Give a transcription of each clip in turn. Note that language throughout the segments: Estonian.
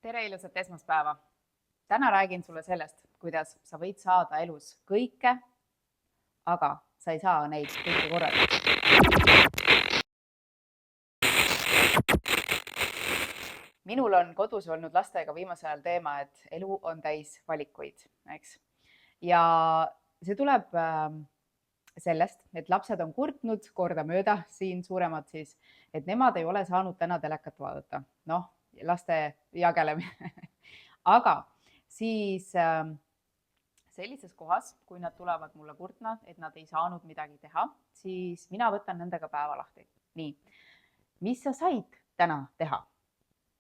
Tere ilusat esmaspäeva! Täna räägin sulle sellest, kuidas sa võid saada elus kõike, aga sa ei saa neid kõike korraga. Minul on kodus olnud lastega viimasel ajal teema, et elu on täis valikuid, eks. Ja see tuleb sellest, et lapsed on kurtnud kordamööda, siin suuremad siis, et nemad ei ole saanud täna telekat vaadata. Noh, laste jagelemine. Aga siis sellises kohas, kui nad tulevad mulle kurtma, et nad ei saanud midagi teha, siis mina võtan nendega päeva lahti. Nii, mis sa said täna teha?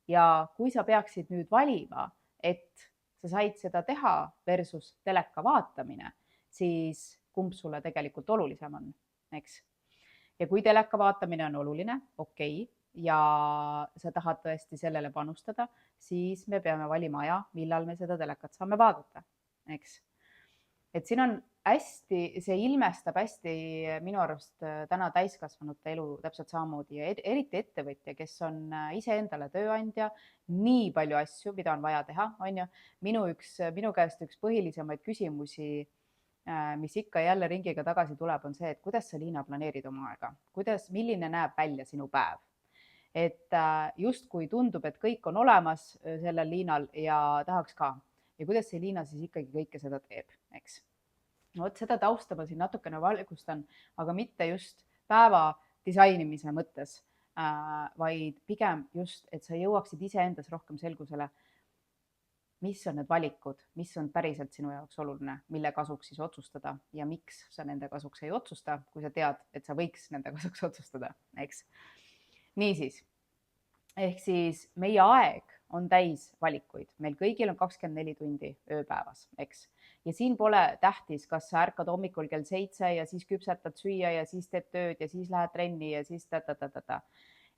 Ja kui sa peaksid nüüd valima, et sa said seda teha versus teleka vaatamine, siis kumb sulle tegelikult olulisem on, eks? Ja kui teleka vaatamine on oluline, okei, ja sa tahad tõesti sellele panustada, siis me peame valima aja, millal me seda telekat saame vaadata, eks? Et siin on hästi, see ilmestab hästi minu arust täna täiskasvanute elu täpselt samamoodi ja eriti ettevõtja, kes on iseendale tööandja, nii palju asju, mida on vaja teha, on ju. Minu käest üks põhilisemaid küsimusi, mis ikka jälle ringiga tagasi tuleb, on see, et kuidas sa, Liina, planeerid oma aega, milline näeb välja sinu päev. Et justkui tundub, et kõik on olemas sellel Liinal ja tahaks ka. Ja kuidas see Liina siis ikkagi kõike seda teeb, eks? Vot seda tausta ma siin natukene valgustan, aga mitte just päeva disainimise mõttes, vaid pigem just, et sa jõuaksid iseendas rohkem selgusele, mis on need valikud, mis on päriselt sinu jaoks oluline, mille kasuks siis otsustada ja miks sa nende kasuks ei otsusta, kui sa tead, et sa võiks nende kasuks otsustada, eks. Niisiis, ehk siis meie aeg on täis valikuid. Meil kõigil on 24 tundi ööpäevas, eks. Ja siin pole tähtis, kas sa ärkad hommikul kell 7 ja siis küpsetad süüa ja siis teed tööd ja siis lähed trenni ja siis ta.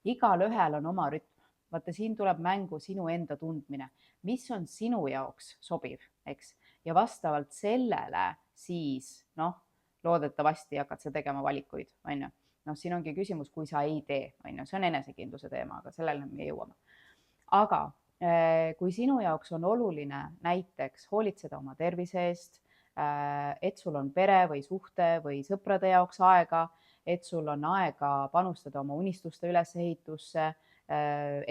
Igal ühel on oma rütm. Vaata, siin tuleb mängu sinu enda tundmine, mis on sinu jaoks sobiv, eks. Ja vastavalt sellele siis, loodetavasti hakkad sa tegema valikuid, on ju. Siin ongi küsimus, kui sa ei tee, on ju, see on enesekindluse teema, aga sellele me jõuame. Aga kui sinu jaoks on oluline näiteks hoolitseda oma tervise eest, et sul on pere või suhte või sõprade jaoks aega, et sul on aega panustada oma unistuste ülesehitusse,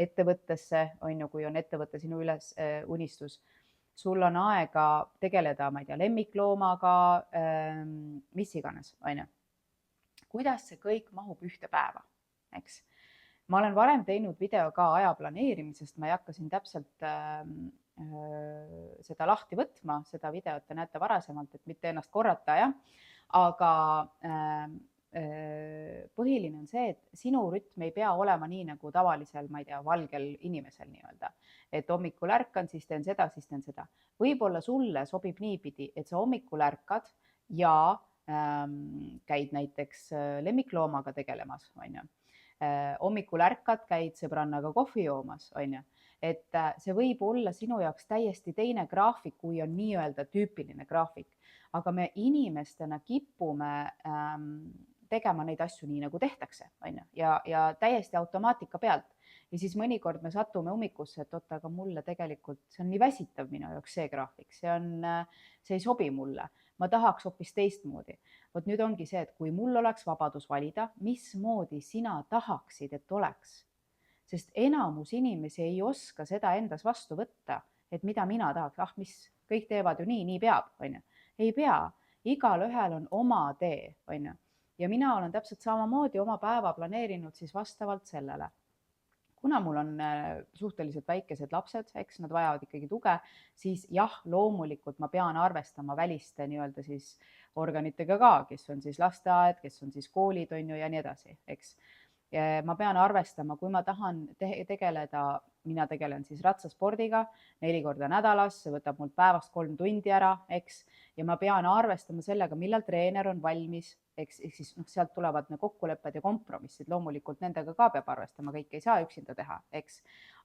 ettevõttesse, on ju, kui on ettevõte sinu unistus, sul on aega tegeleda, ma ei tea, lemmikloomaga, mis iganes, on ju. Kuidas see kõik mahub ühte päeva, eks? Ma olen varem teinud video ka aja planeerimisest, ma ei hakka siin täpselt seda lahti võtma, seda videot te näete varasemalt, et mitte ennast korrata, jah. Aga põhiline on see, et sinu rütm ei pea olema nii nagu tavalisel, ma ei tea, valgel inimesel nii-öelda. Et hommikul ärkan, siis teen seda, siis teen seda. Võib-olla sulle sobib niipidi, et sa hommikul ärkad ja käid näiteks lemmikloomaga tegelemas, on ju. Hommikul ärkad, käid sõbrannaga kohvi joomas, on ju. Et see võib olla sinu jaoks täiesti teine graafik, kui on nii-öelda tüüpiline graafik. Aga me inimestena kipume tegema neid asju nii, nagu tehtakse, on ju. Ja täiesti automaatika pealt. Ja siis mõnikord me satume ummikusse, et oota, aga mulle tegelikult, see on nii väsitav minu jaoks see graafik, see ei sobi mulle. Ma tahaks hoopis teistmoodi. Vot nüüd ongi see, et kui mul oleks vabadus valida, mismoodi sina tahaksid, et oleks. Sest enamus inimesi ei oska seda endas vastu võtta, et mida mina tahaks, mis kõik teevad ju nii peab, on ju. Ei pea, igal ühel on oma tee, on ju. Ja mina olen täpselt samamoodi oma päeva planeerinud siis vastavalt sellele. Kuna mul on suhteliselt väikesed lapsed, eks nad vajavad ikkagi tuge, siis jah, loomulikult ma pean arvestama väliste nii-öelda siis organitega ka, kes on siis lasteaed, kes on siis koolid, on ju, ja nii edasi, eks. Ma pean arvestama, kui ma tahan tegeleda, mina tegelen siis ratsaspordiga 4 korda nädalas, see võtab mul päevast 3 tundi ära, eks. Ja ma pean arvestama sellega, millal treener on valmis, eks siis sealt tulevad kokkulepped ja kompromissid, loomulikult nendega ka peab arvestama, kõik ei saa üksinda teha, eks.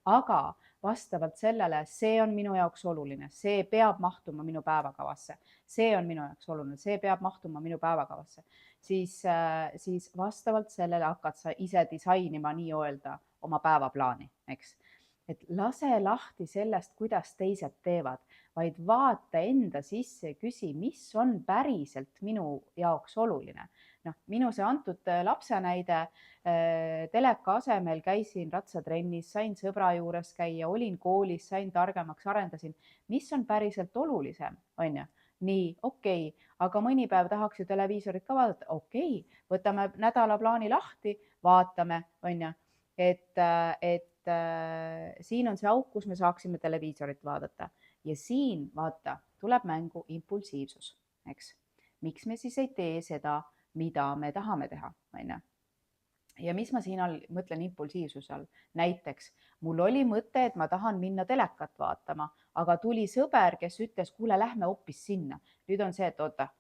Aga vastavalt sellele, see on minu jaoks oluline, see peab mahtuma minu päevakavasse, see on minu jaoks oluline, see peab mahtuma minu päevakavasse, siis vastavalt sellele hakkad sa ise disainima nii-öelda oma päevaplaani, eks. et lase lahti sellest, kuidas teised teevad, vaid vaata enda sisse ja küsi, mis on päriselt minu jaoks oluline. Noh, minu see antud lapse näide, teleka asemel käisin ratsatrennis, sain sõbra juures käia, olin koolis, sain targemaks, arendasin, mis on päriselt olulisem, on ju. Nii, okei, aga mõni päev tahaks ju televiisorit ka vaadata, okei, võtame nädalaplaani lahti, vaatame, on ju, et siin on see auk, kus me saaksime televiisorit vaadata ja siin vaata, tuleb mängu impulsiivsus, eks. Miks me siis ei tee seda, mida me tahame teha, on ju. Ja mis ma siin all mõtlen impulsiivsuse all? Näiteks mul oli mõte, et ma tahan minna telekat vaatama, aga tuli sõber, kes ütles, kuule, lähme hoopis sinna. Nüüd on see, et oota,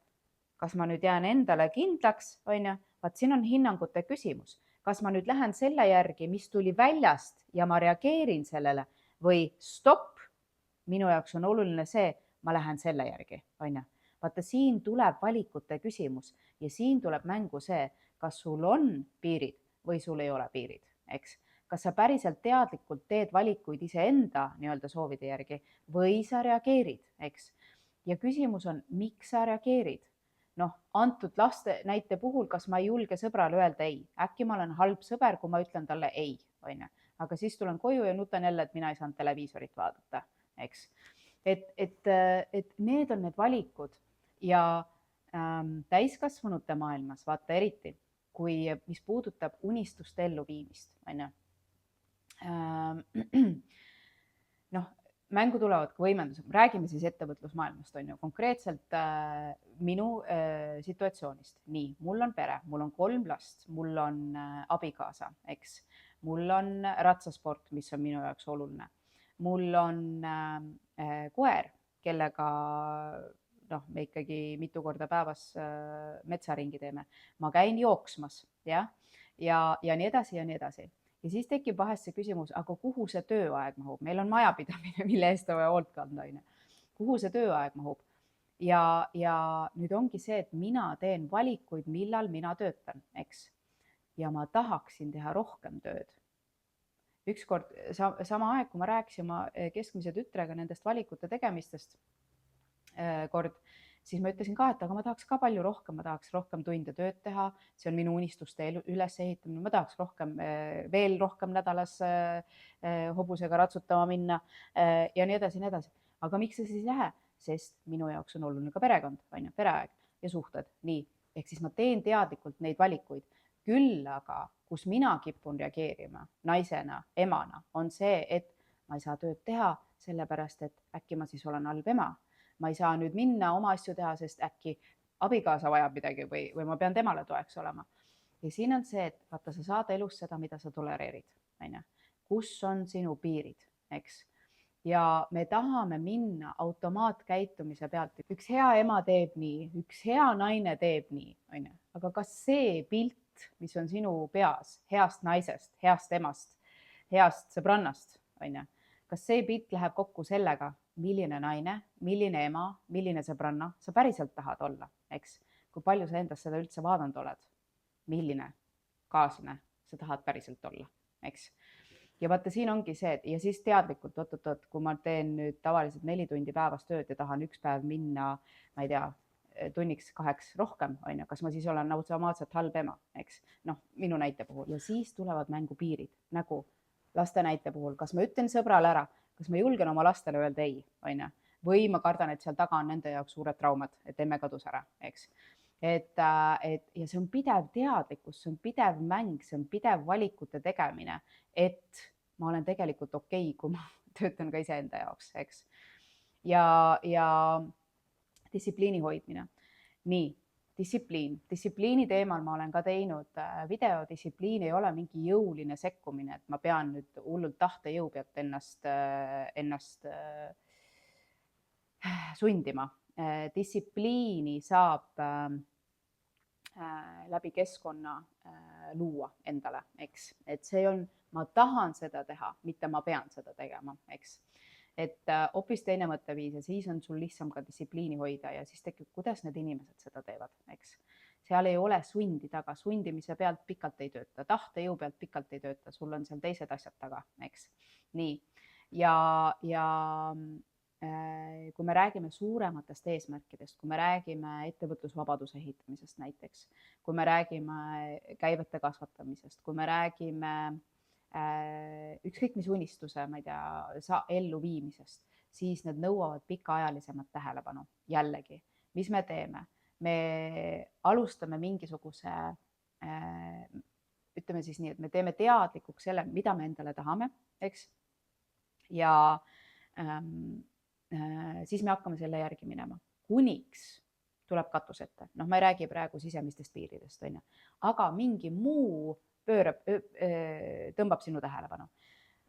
kas ma nüüd jään endale kindlaks, on ju? Vaat siin on hinnangute küsimus. Kas ma nüüd lähen selle järgi, mis tuli väljast ja ma reageerin sellele või stopp, minu jaoks on oluline see, ma lähen selle järgi, on ju? Vaata, siin tuleb valikute küsimus ja siin tuleb mängu see, kas sul on piirid või sul ei ole piirid, eks. Kas sa päriselt teadlikult teed valikuid iseenda nii-öelda soovide järgi või sa reageerid, eks. Ja küsimus on, miks sa reageerid? Noh, antud laste näite puhul, kas ma ei julge sõbrale öelda ei? Äkki ma olen halb sõber, kui ma ütlen talle ei, on ju. Aga siis tulen koju ja nutan jälle, et mina ei saanud televiisorit vaadata, eks. Et need on need valikud ja täiskasvanute maailmas, vaata eriti, kui mis puudutab unistuste elluviimist, on ju. Noh, mängu tulevad ka võimendused, räägime siis ettevõtlusmaailmast, on ju, konkreetselt minu situatsioonist. Nii, mul on pere, mul on 3 last, mul on abikaasa, eks, mul on ratsasport, mis on minu jaoks oluline. Mul on koer, kellega me ikkagi mitu korda päevas metsaringi teeme. Ma käin jooksmas, ja nii edasi ja nii edasi. Ja siis tekib vahest see küsimus, aga kuhu see tööaeg mahub? Meil on majapidamine, mille eest on vaja hoolt kanda, on ju. Kuhu see tööaeg mahub? Ja nüüd ongi see, et mina teen valikuid, millal mina töötan, eks. Ja ma tahaksin teha rohkem tööd. Ükskord sama aeg, kui ma rääkisin oma keskmise tütrega nendest valikute tegemistest, siis ma ütlesin ka, et aga ma tahaks ka palju rohkem, ma tahaks rohkem tunde tööd teha, see on minu unistuste ülesehitamine, ma tahaks veel rohkem nädalas hobusega ratsutama minna ja nii edasi, nii edasi. Aga miks see siis ei lähe? Sest minu jaoks on oluline ka perekond, on ju, pereaeg ja suhted, nii. Ehk siis ma teen teadlikult neid valikuid. Küll aga, kus mina kipun reageerima naisena, emana, on see, et ma ei saa tööd teha, sellepärast et äkki ma siis olen halb ema. Ma ei saa nüüd minna oma asju teha, sest äkki abikaasa vajab midagi või ma pean temale toeks olema. Ja siin on see, et vaata, sa saad elus seda, mida sa tolereerid, on ju. Kus on sinu piirid, eks. Ja me tahame minna automaatkäitumise pealt. Üks hea ema teeb nii, üks hea naine teeb nii, on ju. Aga kas see pilt, mis on sinu peas heast naisest, heast emast, heast sõbrannast, on ju, kas see pilt läheb kokku sellega, milline naine, milline ema, milline sõbranna sa päriselt tahad olla, eks? Kui palju sa endast seda üldse vaadanud oled? Milline kaaslane sa tahad päriselt olla, eks? Ja vaata, siin ongi see, ja siis teadlikult, kui ma teen nüüd tavaliselt 4 tundi päevas tööd ja tahan üks päev minna, ma ei tea, tunniks 2 rohkem, on ju, kas ma siis olen automaatselt halb ema, eks? Noh, minu näite puhul. Ja siis tulevad mängu piirid, nagu laste näite puhul, kas ma ütlen sõbrale ära, kas ma julgen oma lastele öelda ei, on ju, või ma kardan, et seal taga on nende jaoks suured traumad, et emme kadus ära, eks. Ja see on pidev teadlikkus, see on pidev mäng, see on pidev valikute tegemine, et ma olen tegelikult okei, kui ma töötan ka iseenda jaoks, eks. Ja distsipliini hoidmine. Nii, distsipliini teemal ma olen ka teinud video. Distsipliin ei ole mingi jõuline sekkumine, et ma pean nüüd hullult tahtejõu pealt ennast sundima. Distsipliini saab läbi keskkonna luua endale, eks. Et see on, ma tahan seda teha, mitte ma pean seda tegema, eks. Et hoopis teine mõtteviis ja siis on sul lihtsam ka distsipliini hoida ja siis tekib, kuidas need inimesed seda teevad, eks. Seal ei ole sundi taga, sundimise pealt pikalt ei tööta, tahtejõu pealt pikalt ei tööta, sul on seal teised asjad taga, eks. Nii, ja kui me räägime suurematest eesmärkidest, kui me räägime ettevõtlusvabaduse ehitamisest näiteks, kui me räägime käivete kasvatamisest, kui me räägime ükskõik mis unistuse, ma ei tea, elluviimisest, siis need nõuavad pikaajalisemat tähelepanu. Jällegi, mis me teeme? Me alustame mingisuguse, ütleme siis nii, et me teeme teadlikuks selle, mida me endale tahame, eks. Ja siis me hakkame selle järgi minema, kuniks tuleb katus ette. Noh, ma ei räägi praegu sisemistest piiridest, on ju, aga mingi muu tõmbab sinu tähelepanu.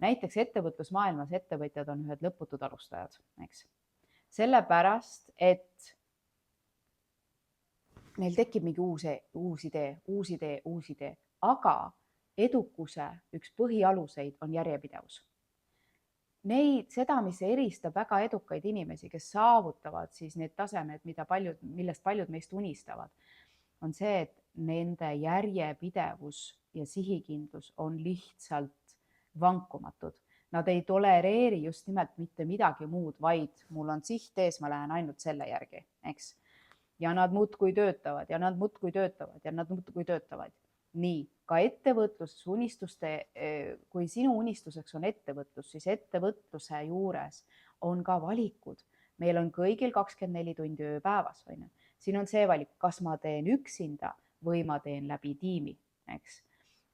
Näiteks ettevõtlusmaailmas ettevõtjad on ühed lõputud alustajad, eks. Sellepärast, et neil tekib mingi uus idee, aga edukuse üks põhialuseid on järjepidevus. Seda, mis eristab väga edukaid inimesi, kes saavutavad siis need tasemed, millest paljud meist unistavad, on see, et nende järjepidevus ja sihikindlus on lihtsalt vankumatud. Nad ei tolereeri just nimelt mitte midagi muud, vaid mul on siht ees, ma lähen ainult selle järgi, eks. Ja nad muudkui töötavad ja nad muudkui töötavad ja nad muudkui töötavad. Nii, ka ettevõtluses unistuste, kui sinu unistuseks on ettevõtlus, siis ettevõtluse juures on ka valikud. Meil on kõigil 24 tundi ööpäevas, on ju. Siin on see valik, kas ma teen üksinda või ma teen läbi tiimi, eks.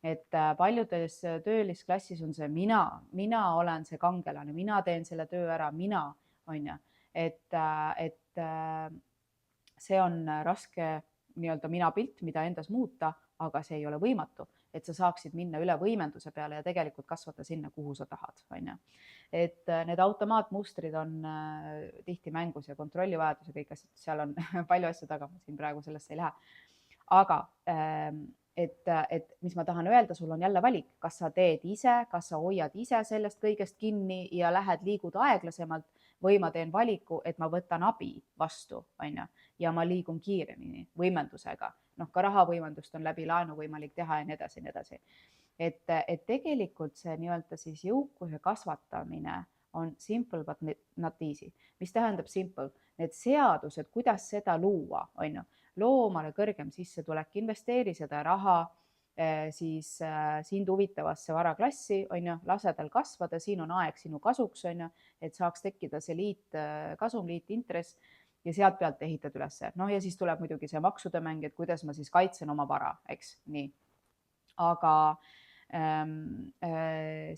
Et paljudes töölisklassis on see mina olen see kangelane, mina teen selle töö ära, on ju. Et see on raske nii-öelda minapilt, mida endas muuta, aga see ei ole võimatu, et sa saaksid minna üle võimenduse peale ja tegelikult kasvada sinna, kuhu sa tahad, on ju. Et need automaatmustrid on tihti mängus ja kontrollivajadus ja kõik asjad, seal on palju asju taga, ma siin praegu sellesse ei lähe. Aga et mis ma tahan öelda, sul on jälle valik, kas sa teed ise, kas sa hoiad ise sellest kõigest kinni ja liigud aeglasemalt või ma teen valiku, et ma võtan abi vastu, on ju, ja ma liigun kiiremini võimendusega. Noh, ka rahavõimendust on läbi laenu võimalik teha ja nii edasi, nii edasi. Et tegelikult see nii-öelda siis jõukuse kasvatamine on simple but not easy. Mis tähendab simple? Need seadused, kuidas seda luua, on ju. Loo omale kõrgem sissetulek, investeeri seda raha siis sind huvitavasse varaklassi, on ju, lase tal kasvada, siin on aeg sinu kasuks, on ju, et saaks tekkida see liitkasum, liitintress ja sealt pealt ehitad üles. No ja siis tuleb muidugi see maksude mäng, et kuidas ma siis kaitsen oma vara, eks, nii. Aga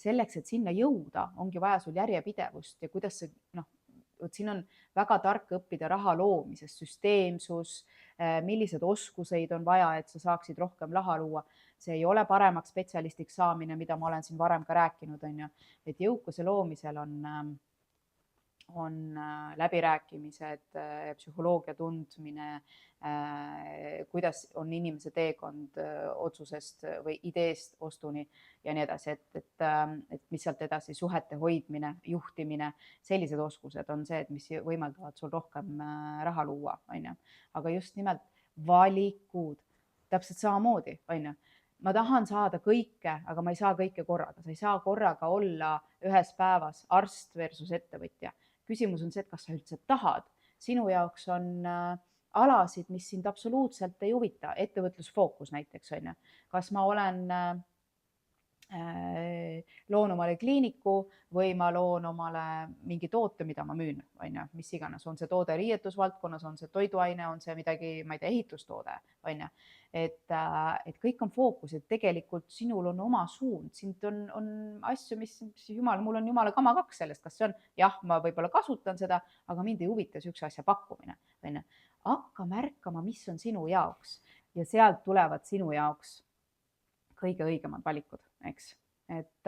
selleks, et sinna jõuda, ongi vaja sul järjepidevust ja kuidas see, noh, siin on väga tark õppida raha loomisest, süsteemsus, millised oskuseid on vaja, et sa saaksid rohkem raha luua. See ei ole paremaks spetsialistiks saamine, mida ma olen siin varem ka rääkinud, on ju, et jõukuse loomisel on läbirääkimised, psühholoogia tundmine, kuidas on inimese teekond otsusest või ideest ostuni ja nii edasi, et mis sealt edasi, suhete hoidmine, juhtimine, sellised oskused on see, et mis võimaldavad sul rohkem raha luua, on ju. Aga just nimelt valikud, täpselt samamoodi, on ju. Ma tahan saada kõike, aga ma ei saa kõike korraga. Sa ei saa korraga olla ühes päevas arst versus ettevõtja. Küsimus on see, et kas sa üldse tahad. Sinu jaoks on alasid, mis sind absoluutselt ei huvita. Ettevõtlusfookus näiteks, on ju. Kas ma loon omale kliiniku või ma loon omale mingi toote, mida ma müün, on ju, mis iganes. On see toode riietusvaldkonnas, on see toiduaine, on see midagi, ma ei tea, ehitustoode, on ju. Et kõik on fookus, et tegelikult sinul on oma suund, sind on asju, mis jumal, mul on jumala kama kaks sellest, kas see on, jah, ma võib-olla kasutan seda, aga mind ei huvita sihukese asja pakkumine, on ju. Hakka märkama, mis on sinu jaoks ja sealt tulevad sinu jaoks kõige õigemad valikud, eks. Et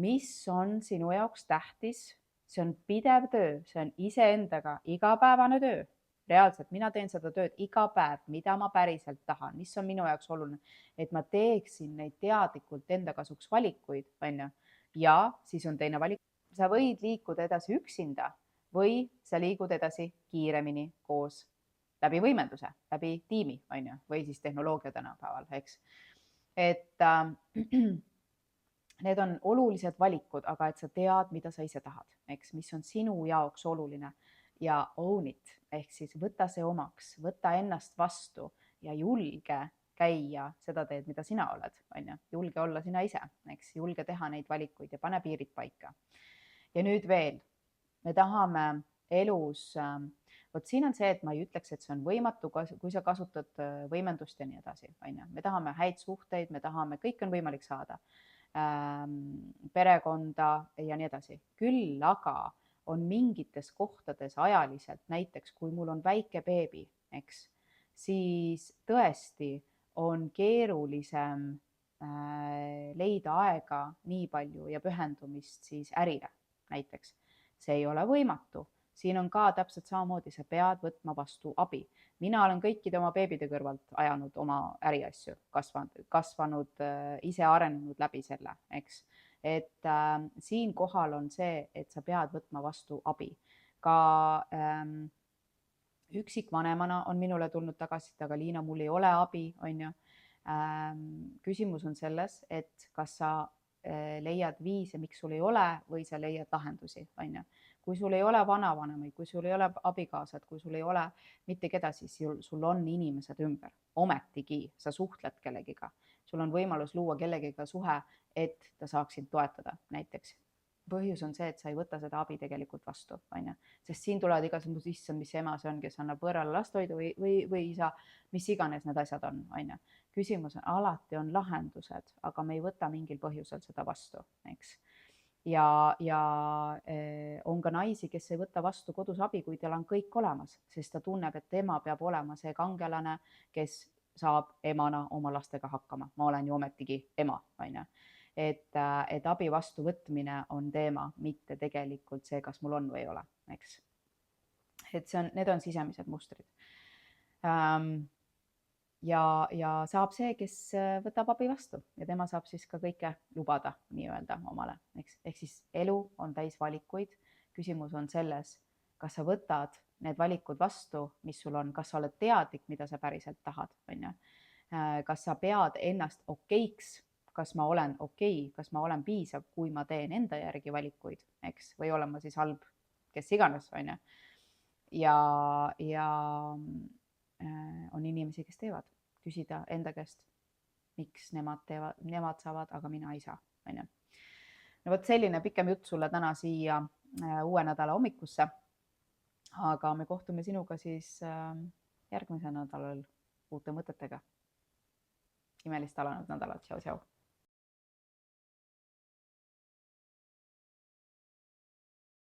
mis on sinu jaoks tähtis, see on pidev töö, see on iseendaga igapäevane töö. Reaalselt, mina teen seda tööd iga päev, mida ma päriselt tahan, mis on minu jaoks oluline, et ma teeksin neid teadlikult enda kasuks valikuid, on ju. Ja siis on teine valik. Sa võid liikuda edasi üksinda või sa liigud edasi kiiremini koos läbi võimenduse, läbi tiimi, on ju, või siis tehnoloogia tänapäeval, eks. Et need on olulised valikud, aga et sa tead, mida sa ise tahad, eks, mis on sinu jaoks oluline ja own it ehk siis võta see omaks, võta ennast vastu ja julge käia seda teed, mida sina oled, on ju, julge olla sina ise, eks, julge teha neid valikuid ja pane piirid paika. ja nüüd veel, me tahame elus, vot siin on see, et ma ei ütleks, et see on võimatu, kui sa kasutad võimendust ja nii edasi, on ju, me tahame häid suhteid, me tahame, kõik on võimalik saada, perekonda ja nii edasi, küll aga on mingites kohtades ajaliselt, näiteks kui mul on väike beebi, eks, siis tõesti on keerulisem leida aega nii palju ja pühendumist siis ärile näiteks. See ei ole võimatu, siin on ka täpselt samamoodi, sa pead võtma vastu abi. Mina olen kõikide oma beebide kõrvalt ajanud oma äriasju, kasvanud, ise arenenud läbi selle, eks. Et siinkohal on see, et sa pead võtma vastu abi. Ka üksikvanemana on minule tulnud tagasiside, aga Liina, mul ei ole abi, on ju. Küsimus on selles, et kas sa leiad viise, miks sul ei ole või sa leiad lahendusi, on ju. Kui sul ei ole vanavanemaid, kui sul ei ole abikaasad, kui sul ei ole mitte kedagi, siis sul on inimesed ümber. Ometigi sa suhtled kellegiga. Sul on võimalus luua kellegiga suhe, et ta saaks sind toetada näiteks. Põhjus on see, et sa ei võta seda abi tegelikult vastu, on ju. Sest siin tulevad igasugused, issand, mis ema see on, kes annab võõrale lastetoidu või isa, mis iganes need asjad on, on ju. Küsimus on, alati on lahendused, aga me ei võta mingil põhjusel seda vastu, eks. Ja on ka naisi, kes ei võta vastu kodus abi, kui tal on kõik olemas, sest ta tunneb, et tema peab olema see kangelane, kes saab emana oma lastega hakkama. Ma olen ju ometigi ema, on ju. Et abi vastuvõtmine on teema, mitte tegelikult see, kas mul on või ei ole, eks. Et need on sisemised mustrid. Ja saab see, kes võtab abi vastu ja tema saab siis ka kõike lubada nii-öelda omale, eks. Ehk siis elu on täis valikuid. Küsimus on selles, kas sa võtad need valikud vastu, mis sul on, kas sa oled teadlik, mida sa päriselt tahad, on ju. Kas sa pead ennast okeiks, kas ma olen okei, kas ma olen piisav, kui ma teen enda järgi valikuid, eks, või olen ma siis halb, kes iganes, on ju. Ja on inimesi, kes teevad, küsida enda käest, miks nemad teevad, nemad saavad, aga mina ei saa, on ju. No vot selline pikem jutt sulle täna siia uue nädala hommikusse. Aga me kohtume sinuga siis järgmisel nädalal uute mõtetega. Imelist alanud nädalat, tšau-tšau.